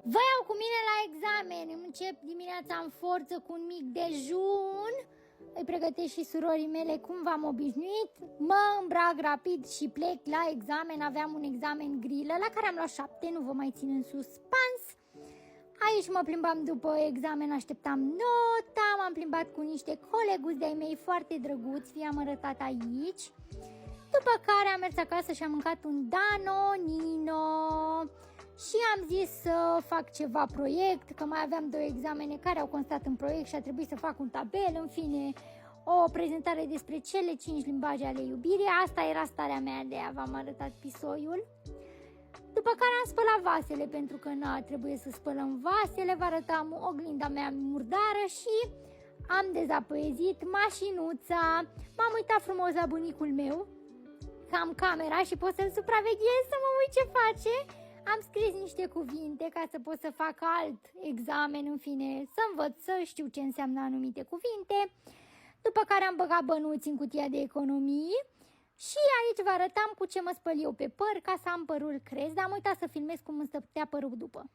Vă iau cu mine la examen, încep dimineața în forță cu un mic dejun, îi pregătesc și surorii mele cum v-am obișnuit, mă îmbrac rapid și plec la examen, aveam un examen grilă la care am luat 7, nu vă mai țin în suspans. Aici mă plimbam după examen, așteptam nota, m-am plimbat cu niște coleguți de-ai mei foarte drăguți, vi-am arătat aici. După care am mers acasă și am mâncat un Danonino și am zis să fac ceva proiect, că mai aveam 2 examene care au constat în proiect și a trebuit să fac un tabel, în fine, o prezentare despre cele 5 limbaje ale iubirii. Asta era starea mea, de aia v-am arătat pisoiul. După care am spălat vasele, pentru că trebuie să spălăm vasele, vă arătam oglinda mea murdară și am dezapăiezit mașinuța. M-am uitat frumos la bunicul meu, că am camera și pot să-l supraveghez, să mă uit ce face. Am scris niște cuvinte ca să pot să fac alt examen, în fine, să învăț, să știu ce înseamnă anumite cuvinte. După care am băgat bănuți în cutia de economii și aici vă arătam cu ce mă spăl eu pe păr ca să am părul cresc, dar am uitat să filmez cum îmi stătea părul după.